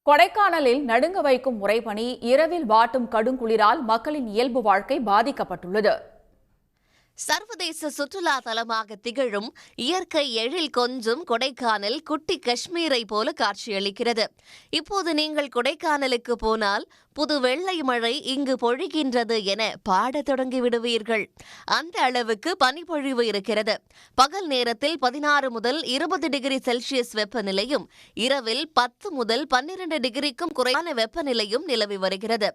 கொடைக்கானலில் நடுங்க வைக்கும் முறைப்பணி இரவில் வாட்டும் கடுங்குளிரால் மக்களின் இயல்பு வாழ்க்கை பாதிக்கப்பட்டுள்ளது. சர்வதேச சுற்றுலா தலமாக திகழும் இயற்கை எழில் கொஞ்சும் கொடைக்கானல் குட்டி காஷ்மீரை போல காட்சியளிக்கிறது. இப்போது நீங்கள் கொடைக்கானலுக்கு போனால் புது வெள்ளை மழை இங்கு பொழிகின்றது என பாடத் தொடங்கி விடுவீர்கள். அந்த அளவுக்கு பனிப்பொழிவு இருக்கிறது. பகல் நேரத்தில் 16 முதல் 20 டிகிரி செல்சியஸ் வெப்பநிலையும், இரவில் 10 முதல் 12 டிகிரிக்கும் குறைவான வெப்பநிலையும் நிலவி வருகிறது.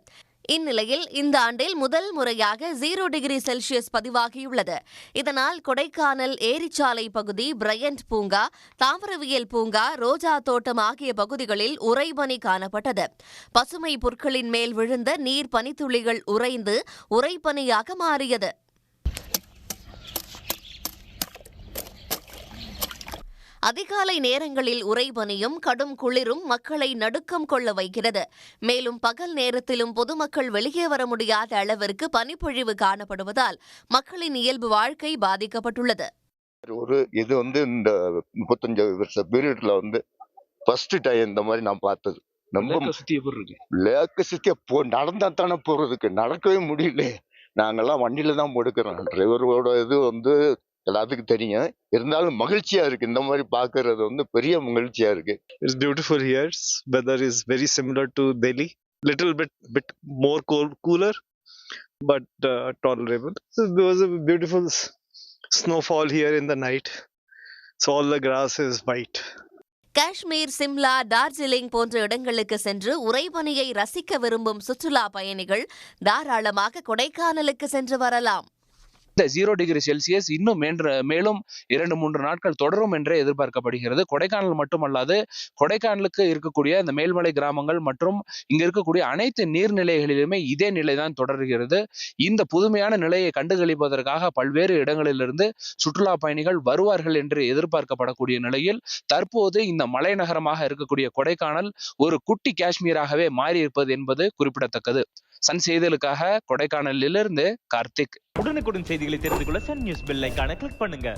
இந்நிலையில் இந்த ஆண்டில் முதல் முறையாக 0 டிகிரி செல்சியஸ் பதிவாகியுள்ளது. இதனால் கொடைக்கானல் ஏரிச்சாலை பகுதி, பிரையண்ட் பூங்கா, தாவரவியல் பூங்கா, ரோஜா தோட்டம் ஆகிய பகுதிகளில் உறைபனி காணப்பட்டது. பசுமை புற்களின் மேல் விழுந்த நீர் பனித்துளிகள் உறைந்து உறைபனியாக மாறியது. அதிகாலை நேரங்களில் உறைபனியும் கடும் குளிரும் மக்களை நடுக்கம் கொள்ள வைக்கிறது. மேலும் பகல் நேரத்திலும் பொதுமக்கள் வெளியே வர முடியாத அளவிற்கு பனிப்பொழிவு காணப்படுவதால் மக்களின் இயல்பு வாழ்க்கை பாதிக்கப்பட்டுள்ளது. இது இந்த 35 வருஷ பீரியட்ல ஃபர்ஸ்ட் டைம் இந்த மாதிரி நான் பார்த்தது. லேக்க சுத்தி நடந்தா தானே போறதுக்கு, நடக்கவே முடியல. நாங்கெல்லாம் வண்டியில தான் போடுக்கிறோம். டிரைவரோட எல்லாத்துக்கும் தெரியும். இருந்தாலும் மகிழ்ச்சியா இருக்கு. இந்த மாதிரி பாக்குறது பெரிய மகிழ்ச்சியா இருக்கு. It's beautiful here. Weather is very similar to Delhi. Little bit more cooler, but tolerable. So there was a beautiful snowfall here in the night. So all the grass is white. Kashmir, Shimla, Darjeeling போன்ற இடங்களுக்கு சென்று உறைபனியை ரசிக்க விரும்பும் சுற்றுலா பயணிகள் தாராளமாக கொடைக்கானலுக்கு சென்று வரலாம். இந்த 0 டிகிரி செல்சியஸ் இன்னும் மேலும் 2-3 நாட்கள் தொடரும் என்றே எதிர்பார்க்கப்படுகிறது. கொடைக்கானல் மட்டுமல்லாது கொடைக்கானலுக்கு இருக்கக்கூடிய இந்த மேல்மலை கிராமங்கள் மற்றும் இங்க இருக்கக்கூடிய அனைத்து நீர்நிலைகளிலுமே இதே நிலைதான் தொடர்கிறது. இந்த புதுமையான நிலையை கண்டுகளிப்பதற்காக பல்வேறு இடங்களிலிருந்து சுற்றுலா பயணிகள் வருவார்கள் என்று எதிர்பார்க்கப்படக்கூடிய நிலையில் தற்போது இந்த மலைநகரமாக இருக்கக்கூடிய கொடைக்கானல் ஒரு குட்டி காஷ்மீராகவே மாறி இருப்பது என்பது குறிப்பிடத்தக்கது. சன் செய்திகளுக்காக கொடைக்கானலிலிருந்து கார்த்திக். உடனுக்குடன் செய்திகளை தெரிந்து கொள்ள சன் நியூஸ் பெல் ஐகானை கிளிக் பண்ணுங்க.